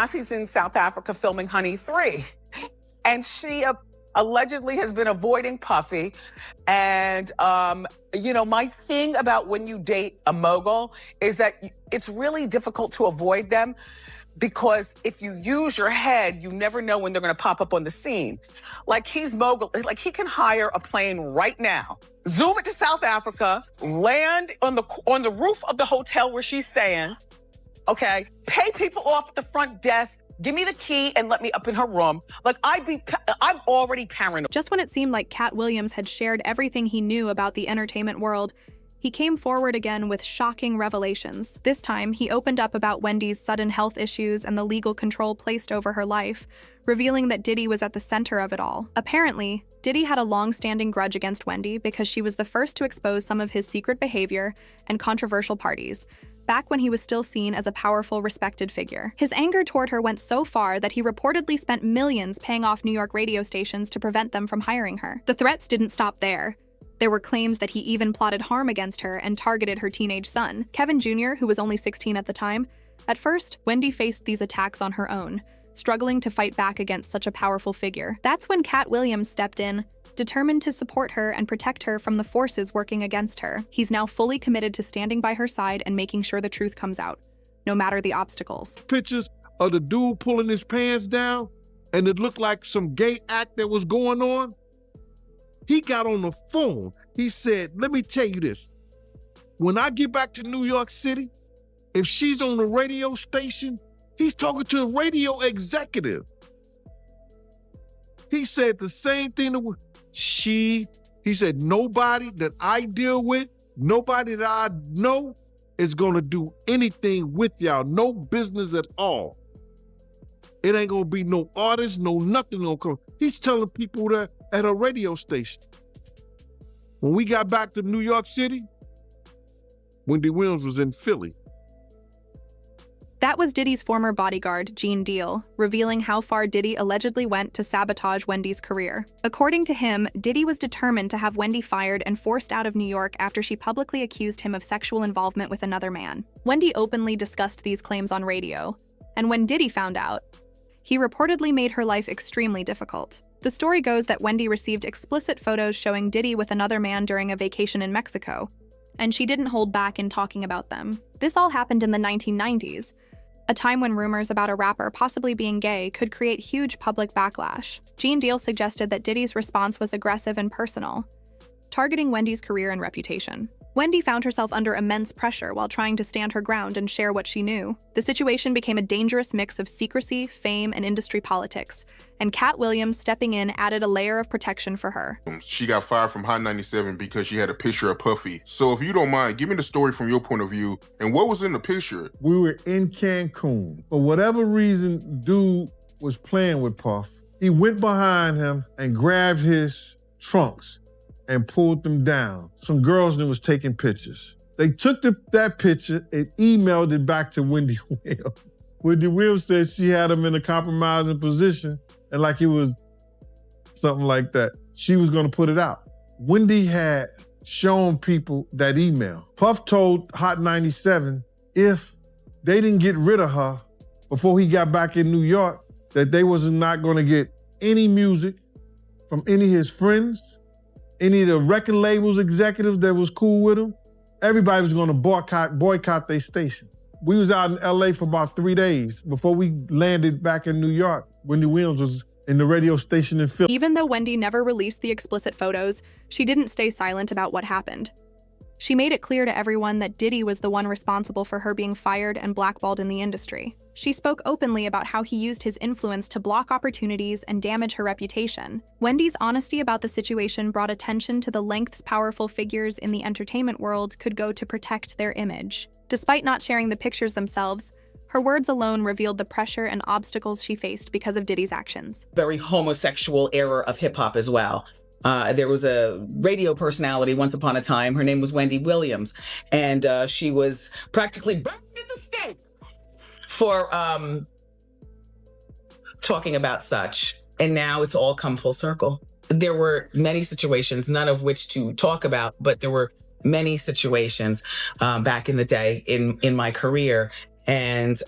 She's in South Africa filming Honey 3. And she allegedly has been avoiding Puffy. And, my thing about when you date a mogul is that it's really difficult to avoid them, because if you use your head, you never know when they're going to pop up on the scene. Like, he's mogul. Like, he can hire a plane right now, zoom it to South Africa, land on the roof of the hotel where she's staying, okay, pay people off at the front desk, give me the key and let me up in her room. Like, I'm already paranoid. Just when it seemed like Katt Williams had shared everything he knew about the entertainment world, he came forward again with shocking revelations. This time, he opened up about Wendy's sudden health issues and the legal control placed over her life, revealing that Diddy was at the center of it all. Apparently, Diddy had a long-standing grudge against Wendy because she was the first to expose some of his secret behavior and controversial parties, back when he was still seen as a powerful, respected figure. His anger toward her went so far that he reportedly spent millions paying off New York radio stations to prevent them from hiring her. The threats didn't stop there. There were claims that he even plotted harm against her and targeted her teenage son, Kevin Jr., who was only 16 at the time. At first, Wendy faced these attacks on her own, struggling to fight back against such a powerful figure. That's when Katt Williams stepped in, determined to support her and protect her from the forces working against her. He's now fully committed to standing by her side and making sure the truth comes out, no matter the obstacles. Pictures of the dude pulling his pants down, and it looked like some gay act that was going on. He got on the phone. He said, let me tell you this. When I get back to New York City, if she's on the radio station, he's talking to a radio executive. He said the same thing to he said, nobody that I deal with, nobody that I know is gonna do anything with y'all, no business at all. It ain't gonna be no artist, no nothing gonna come. He's telling people that at a radio station. When we got back to New York City, Wendy Williams was in Philly. That was Diddy's former bodyguard, Gene Deal, revealing how far Diddy allegedly went to sabotage Wendy's career. According to him, Diddy was determined to have Wendy fired and forced out of New York after she publicly accused him of sexual involvement with another man. Wendy openly discussed these claims on radio, and when Diddy found out, he reportedly made her life extremely difficult. The story goes that Wendy received explicit photos showing Diddy with another man during a vacation in Mexico, and she didn't hold back in talking about them. This all happened in the 1990s, a time when rumors about a rapper possibly being gay could create huge public backlash. Gene Deal suggested that Diddy's response was aggressive and personal, targeting Wendy's career and reputation. Wendy found herself under immense pressure while trying to stand her ground and share what she knew. The situation became a dangerous mix of secrecy, fame, and industry politics, and Katt Williams stepping in added a layer of protection for her. She got fired from Hot 97 because she had a picture of Puffy. So if you don't mind, give me the story from your point of view, and what was in the picture? We were in Cancun. For whatever reason, dude was playing with Puff. He went behind him and grabbed his trunks and pulled them down. Some girls that was taking pictures. They took that picture and emailed it back to Wendy Williams. Wendy Williams said she had him in a compromising position and like it was something like that. She was gonna put it out. Wendy had shown people that email. Puff told Hot 97 if they didn't get rid of her before he got back in New York, that they was not gonna get any music from any of his friends, any of the record labels executives that was cool with him. Everybody was gonna boycott their station. We was out in LA for about 3 days before we landed back in New York. Wendy Williams was in the radio station in Philly. Even though Wendy never released the explicit photos, she didn't stay silent about what happened. She made it clear to everyone that Diddy was the one responsible for her being fired and blackballed in the industry. She spoke openly about how he used his influence to block opportunities and damage her reputation. Wendy's honesty about the situation brought attention to the lengths powerful figures in the entertainment world could go to protect their image. Despite not sharing the pictures themselves, her words alone revealed the pressure and obstacles she faced because of Diddy's actions. Very homosexual era of hip-hop as well. There was a radio personality once upon a time. Her name was Wendy Williams, and she was practically burned at the stake for talking about such. And now it's all come full circle. There were many situations, none of which to talk about, but there were many situations back in the day in my career. And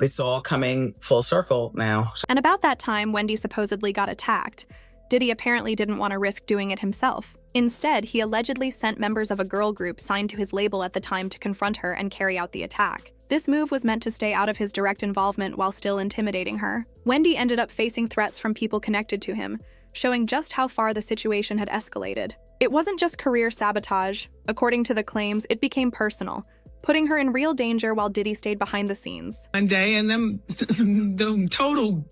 it's all coming full circle now. And about that time, Wendy supposedly got attacked. Diddy apparently didn't want to risk doing it himself. Instead, he allegedly sent members of a girl group signed to his label at the time to confront her and carry out the attack. This move was meant to stay out of his direct involvement while still intimidating her. Wendy ended up facing threats from people connected to him, showing just how far the situation had escalated. It wasn't just career sabotage. According to the claims, it became personal, putting her in real danger while Diddy stayed behind the scenes. One day, and them total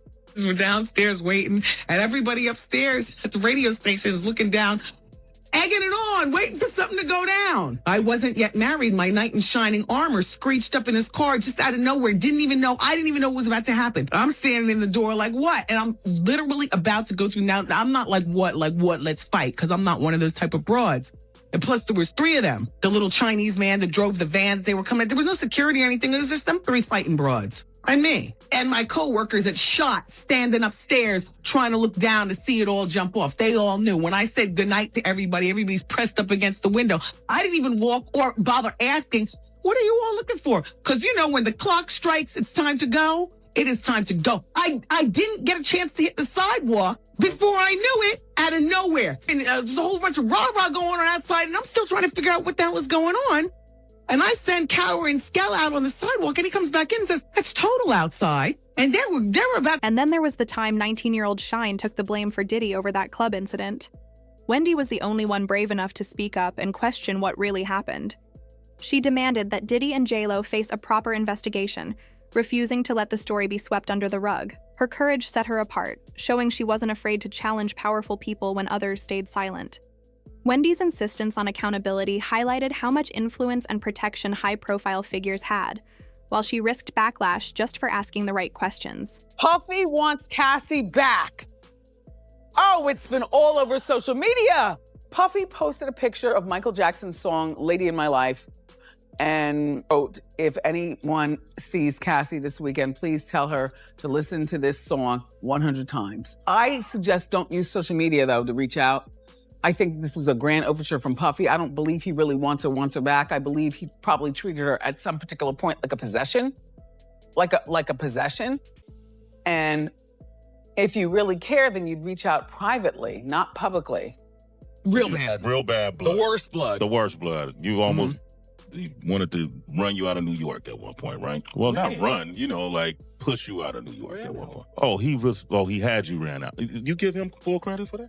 were downstairs waiting, and everybody upstairs at the radio station is looking down, egging it on, waiting for something to go down. I wasn't yet married. My knight in shining armor screeched up in his car just out of nowhere. I didn't even know what was about to happen. I'm standing in the door like, what? And I'm literally about to go through. Now, I'm not like what, let's fight, because I'm not one of those type of broads. And plus, there was 3 of them. The little Chinese man that drove the van that they were coming. There was no security or anything. It was just them 3 fighting broads. And me. And my coworkers at shot standing upstairs trying to look down to see it all jump off. They all knew. When I said goodnight to everybody, everybody's pressed up against the window. I didn't even walk or bother asking, what are you all looking for? Because, when the clock strikes, it's time to go. It is time to go. I didn't get a chance to hit the sidewalk before I knew it, out of nowhere. And there's a whole bunch of rah-rah going on outside, and I'm still trying to figure out what the hell is going on. And I send Cower and Skell out on the sidewalk, and he comes back in and says, it's total outside. And they were about... And then there was the time 19-year-old Shine took the blame for Diddy over that club incident. Wendy was the only one brave enough to speak up and question what really happened. She demanded that Diddy and J-Lo face a proper investigation, refusing to let the story be swept under the rug. Her courage set her apart, showing she wasn't afraid to challenge powerful people when others stayed silent. Wendy's insistence on accountability highlighted how much influence and protection high-profile figures had, while she risked backlash just for asking the right questions. Puffy wants Cassie back. Oh, it's been all over social media. Puffy posted a picture of Michael Jackson's song, Lady in My Life, and wrote, if anyone sees Cassie this weekend, please tell her to listen to this song 100 times. I suggest don't use social media, though, to reach out. I think this was a grand overture from Puffy. I don't believe he really wants her back. I believe he probably treated her at some particular point like a possession, like a possession. And if you really care, then you'd reach out privately, not publicly. Real bad. Real bad blood. The worst blood. The worst blood. You almost he wanted to run you out of New York at one point, right? Well, not run, like push you out of New York at one point. Oh, he had you ran out. You give him full credit for that?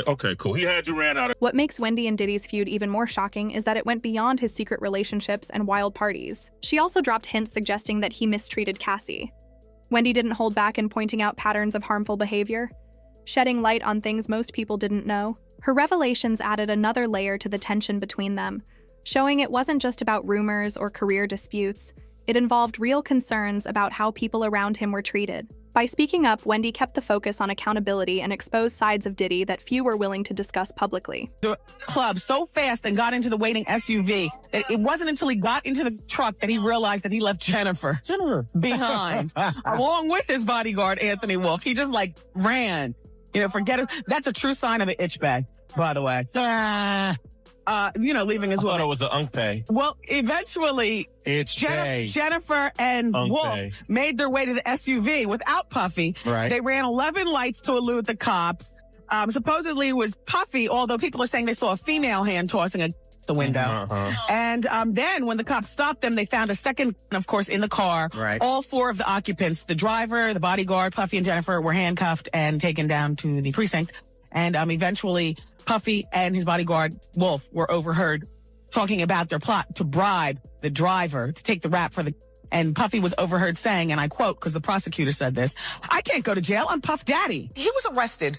Okay, cool. He had you ran out of... What makes Wendy and Diddy's feud even more shocking is that it went beyond his secret relationships and wild parties. She also dropped hints suggesting that he mistreated Cassie. Wendy didn't hold back in pointing out patterns of harmful behavior, shedding light on things most people didn't know. Her revelations added another layer to the tension between them, showing it wasn't just about rumors or career disputes. It involved real concerns about how people around him were treated. By speaking up, Wendy kept the focus on accountability and exposed sides of Diddy that few were willing to discuss publicly. The club so fast and got into the waiting SUV that it wasn't until he got into the truck that he realized that he left Jennifer behind, along with his bodyguard, Anthony Wolf. He just ran. Forget it. That's a true sign of an itch bag, by the way. Leaving his wife. I thought it was an unpay. Well, eventually, Jennifer and Wolf made their way to the SUV without Puffy. Right. They ran 11 lights to elude the cops. Supposedly it was Puffy, although people are saying they saw a female hand tossing the window. And then when the cops stopped them, they found a second, of course, in the car. Right. All 4 of the occupants, the driver, the bodyguard, Puffy, and Jennifer, were handcuffed and taken down to the precinct. And eventually, Puffy and his bodyguard, Wolf, were overheard talking about their plot to bribe the driver to take the rap for and Puffy was overheard saying, and I quote, because the prosecutor said this, "I can't go to jail, I'm Puff Daddy." He was arrested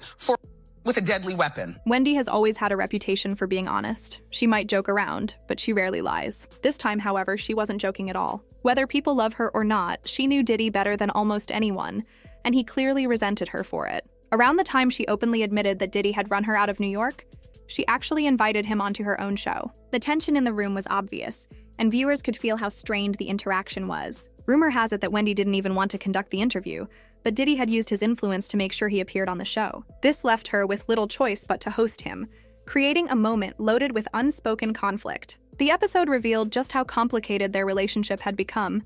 with a deadly weapon. Wendy has always had a reputation for being honest. She might joke around, but she rarely lies. This time, however, she wasn't joking at all. Whether people love her or not, she knew Diddy better than almost anyone, and he clearly resented her for it. Around the time she openly admitted that Diddy had run her out of New York, she actually invited him onto her own show. The tension in the room was obvious, and viewers could feel how strained the interaction was. Rumor has it that Wendy didn't even want to conduct the interview, but Diddy had used his influence to make sure he appeared on the show. This left her with little choice but to host him, creating a moment loaded with unspoken conflict. The episode revealed just how complicated their relationship had become.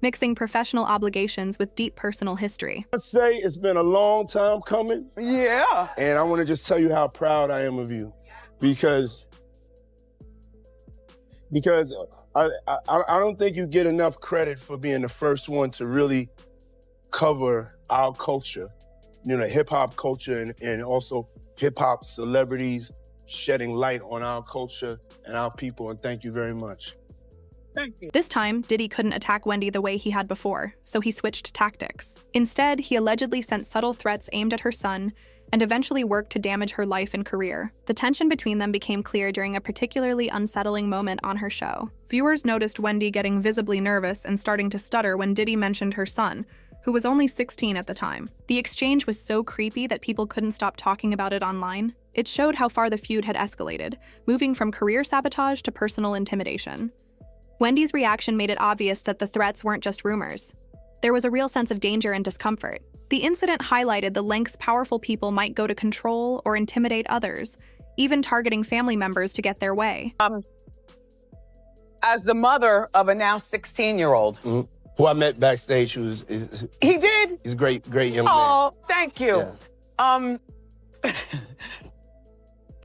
mixing professional obligations with deep personal history. I'd say it's been a long time coming. Yeah. And I want to just tell you how proud I am of you. Because I don't think you get enough credit for being the first one to really cover our culture, you know, hip-hop culture and also hip-hop celebrities shedding light on our culture and our people, and thank you very much. Thank you. This time, Diddy couldn't attack Wendy the way he had before, so he switched tactics. Instead, he allegedly sent subtle threats aimed at her son and eventually worked to damage her life and career. The tension between them became clear during a particularly unsettling moment on her show. Viewers noticed Wendy getting visibly nervous and starting to stutter when Diddy mentioned her son, who was only 16 at the time. The exchange was so creepy that people couldn't stop talking about it online. It showed how far the feud had escalated, moving from career sabotage to personal intimidation. Wendy's reaction made it obvious that the threats weren't just rumors. There was a real sense of danger and discomfort. The incident highlighted the lengths powerful people might go to control or intimidate others, even targeting family members to get their way. As the mother of a now 16-year-old. Mm-hmm. Who I met backstage, He did? He's a great young man. Oh, thank you. Yeah.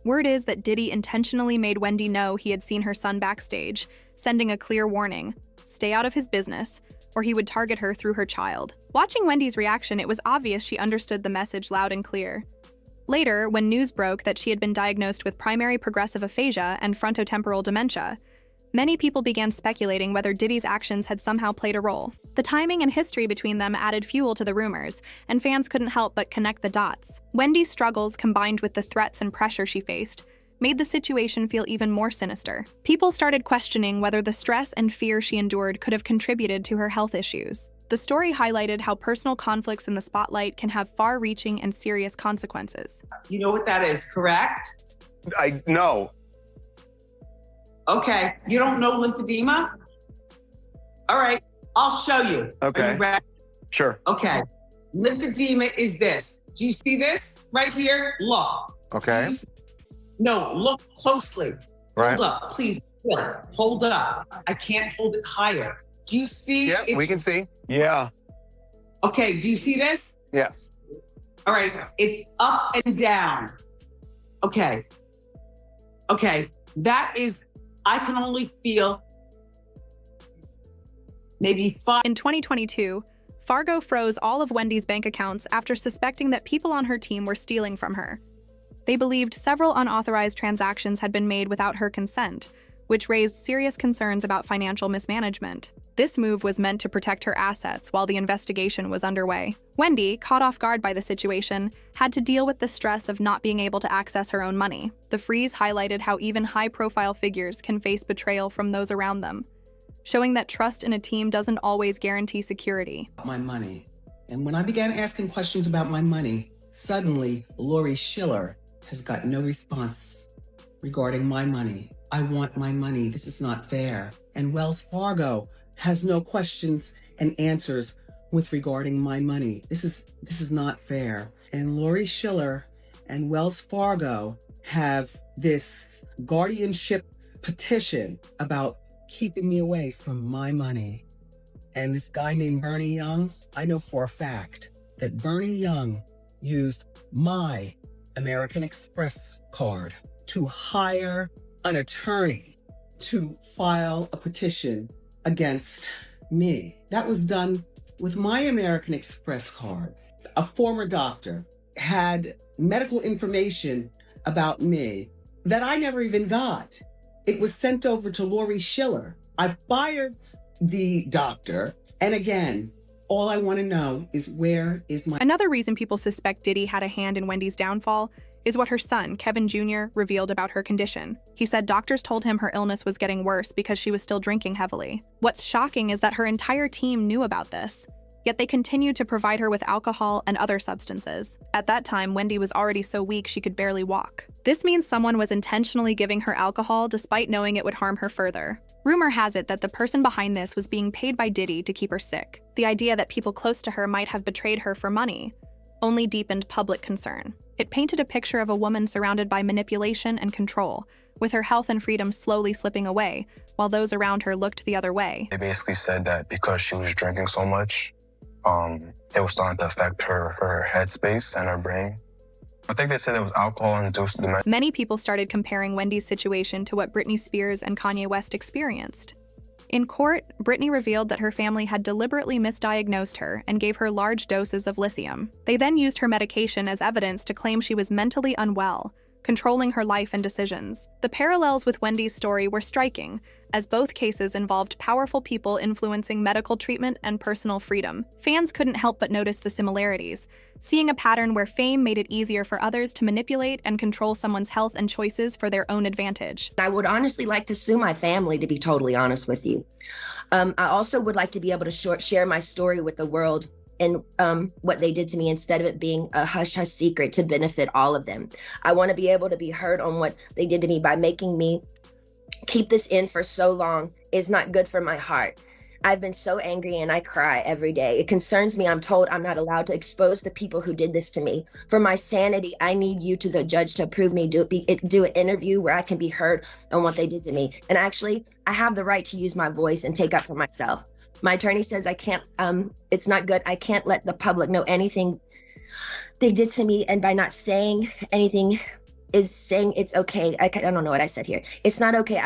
Word is that Diddy intentionally made Wendy know he had seen her son backstage, sending a clear warning: stay out of his business, or he would target her through her child. Watching Wendy's reaction, it was obvious she understood the message loud and clear. Later, when news broke that she had been diagnosed with primary progressive aphasia and frontotemporal dementia, many people began speculating whether Diddy's actions had somehow played a role. The timing and history between them added fuel to the rumors, and fans couldn't help but connect the dots. Wendy's struggles, combined with the threats and pressure she faced, made the situation feel even more sinister. People started questioning whether the stress and fear she endured could have contributed to her health issues. The story highlighted how personal conflicts in the spotlight can have far-reaching and serious consequences. You know what that is, correct? I know. Okay, you don't know lymphedema? All right, I'll show you. Okay. Are you ready? Sure. Okay, lymphedema is this. Do you see this right here? Look. Okay. No, look closely. Right. Hold up, please. Hold up. I can't hold it higher. Do you see? Yeah, we can see. Yeah. Okay, do you see this? Yes. All right, it's up and down. Okay. Okay, that is, I can only feel maybe 5. In 2022, Fargo froze all of Wendy's bank accounts after suspecting that people on her team were stealing from her. They believed several unauthorized transactions had been made without her consent, which raised serious concerns about financial mismanagement. This move was meant to protect her assets while the investigation was underway. Wendy, caught off guard by the situation, had to deal with the stress of not being able to access her own money. The freeze highlighted how even high-profile figures can face betrayal from those around them, showing that trust in a team doesn't always guarantee security. My money. And when I began asking questions about my money, suddenly Lori Schiller has got no response regarding my money. I want my money. This is not fair. And Wells Fargo has no questions and answers with regarding my money. This is not fair. And Lori Schiller and Wells Fargo have this guardianship petition about keeping me away from my money. And this guy named Bernie Young, I know for a fact that Bernie Young used my American Express card to hire an attorney to file a petition against me. That was done with my American Express card. A former doctor had medical information about me that I never even got. It was sent over to Lori Schiller. I fired the doctor. And again, all I want to know is where is my... Another reason people suspect Diddy had a hand in Wendy's downfall is what her son, Kevin Jr., revealed about her condition. He said doctors told him her illness was getting worse because she was still drinking heavily. What's shocking is that her entire team knew about this, yet they continued to provide her with alcohol and other substances. At that time, Wendy was already so weak she could barely walk. This means someone was intentionally giving her alcohol despite knowing it would harm her further. Rumor has it that the person behind this was being paid by Diddy to keep her sick. The idea that people close to her might have betrayed her for money only deepened public concern. It painted a picture of a woman surrounded by manipulation and control, with her health and freedom slowly slipping away, while those around her looked the other way. They basically said that because she was drinking so much, it was starting to affect her headspace and her brain. I think they said it was alcohol-induced dementia. Many people started comparing Wendy's situation to what Britney Spears and Kanye West experienced. In court, Britney revealed that her family had deliberately misdiagnosed her and gave her large doses of lithium. They then used her medication as evidence to claim she was mentally unwell, controlling her life and decisions. The parallels with Wendy's story were striking, as both cases involved powerful people influencing medical treatment and personal freedom. Fans couldn't help but notice the similarities, seeing a pattern where fame made it easier for others to manipulate and control someone's health and choices for their own advantage. I would honestly like to sue my family, to be totally honest with you. I also would like to be able to share my story with the world and what they did to me, instead of it being a hush-hush secret to benefit all of them. I want to be able to be heard on what they did to me. By making me keep this in for so long is not good for my heart. I've been so angry and I cry every day. It concerns me. I'm told I'm not allowed to expose the people who did this to me. For my sanity, I need you, to the judge, to approve me, do an interview where I can be heard on what they did to me. And actually, I have the right to use my voice and take up for myself. My attorney says I can't, it's not good. I can't let the public know anything they did to me. And by not saying anything is saying it's okay. I don't know what I said here. It's not okay.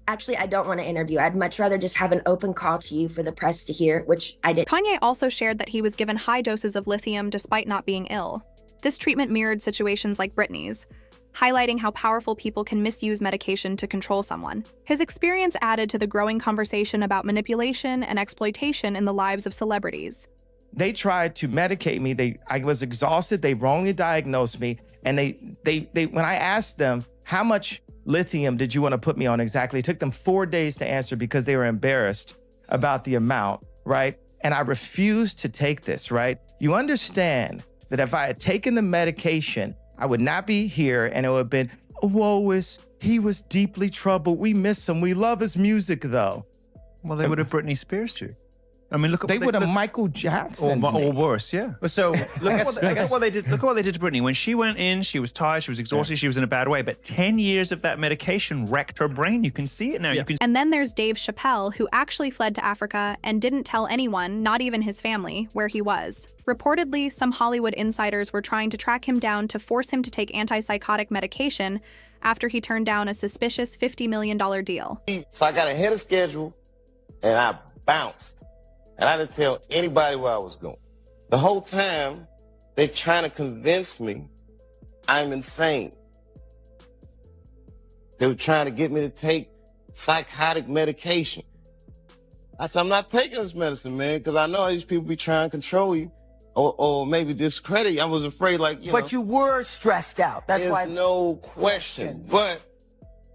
Actually, I don't want to interview. I'd much rather just have an open call to you for the press to hear, which I did. Kanye also shared that he was given high doses of lithium despite not being ill. This treatment mirrored situations like Britney's, highlighting how powerful people can misuse medication to control someone. His experience added to the growing conversation about manipulation and exploitation in the lives of celebrities. They tried to medicate me. I was exhausted. They wrongly diagnosed me. And when I asked them, how much lithium did you want to put me on exactly? It took them 4 days to answer because they were embarrassed about the amount, right? And I refused to take this, right? You understand that if I had taken the medication, I would not be here, and it would have been, he was deeply troubled. We miss him. We love his music, though. Well, they would have Britney Spears too. I mean, look at they would have Michael Jackson or worse, yeah. So look at what they did. Look at what they did to Britney. When she went in, she was tired, she was exhausted, she was in a bad way. But 10 years of that medication wrecked her brain. You can see it now. Yeah. And then there's Dave Chappelle, who actually fled to Africa and didn't tell anyone, not even his family, where he was. Reportedly, some Hollywood insiders were trying to track him down to force him to take antipsychotic medication after he turned down a suspicious $50 million deal. So I got ahead of schedule, and I bounced. And I didn't tell anybody where I was going. The whole time, they're trying to convince me I'm insane. They were trying to get me to take psychotic medication. I said, I'm not taking this medicine, man, because I know these people be trying to control you or maybe discredit you. I was afraid, But you were stressed out. That's why. There's no question. But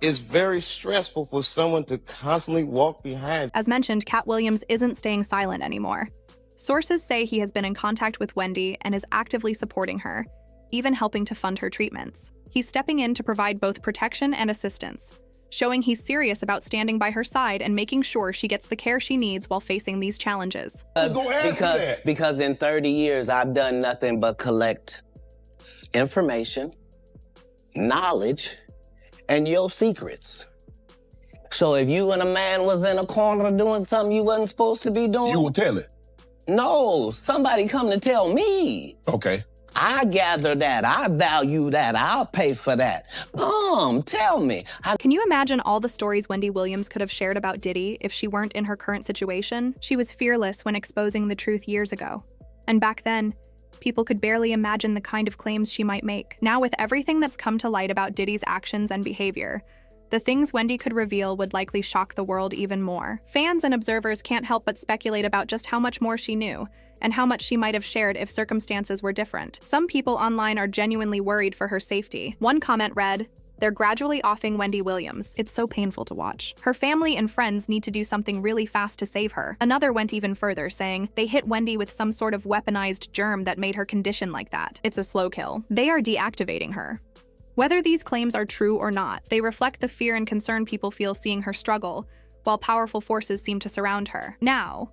it's very stressful for someone to constantly walk behind. As mentioned, Katt Williams isn't staying silent anymore. Sources say he has been in contact with Wendy and is actively supporting her, even helping to fund her treatments. He's stepping in to provide both protection and assistance, showing he's serious about standing by her side and making sure she gets the care she needs while facing these challenges. Because in 30 years, I've done nothing but collect information, knowledge, and your secrets. So if you and a man was in a corner doing something you wasn't supposed to be doing... You will tell it? No, somebody come to tell me. Okay. I gather that, I value that, I'll pay for that. Tell me. Can you imagine all the stories Wendy Williams could have shared about Diddy if she weren't in her current situation? She was fearless when exposing the truth years ago. And back then, people could barely imagine the kind of claims she might make. Now, with everything that's come to light about Diddy's actions and behavior, the things Wendy could reveal would likely shock the world even more. Fans and observers can't help but speculate about just how much more she knew, and how much she might have shared if circumstances were different. Some people online are genuinely worried for her safety. One comment read, "They're gradually offing Wendy Williams. It's so painful to watch. Her family and friends need to do something really fast to save her." Another went even further, saying, "They hit Wendy with some sort of weaponized germ that made her condition like that. It's a slow kill. They are deactivating her." Whether these claims are true or not, they reflect the fear and concern people feel seeing her struggle, while powerful forces seem to surround her. Now,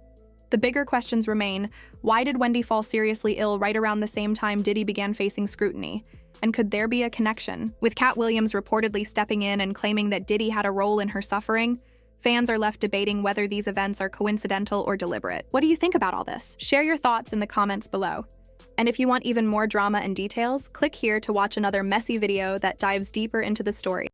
the bigger questions remain: why did Wendy fall seriously ill right around the same time Diddy began facing scrutiny? And could there be a connection? With Katt Williams reportedly stepping in and claiming that Diddy had a role in her suffering, fans are left debating whether these events are coincidental or deliberate. What do you think about all this? Share your thoughts in the comments below. And if you want even more drama and details, click here to watch another messy video that dives deeper into the story.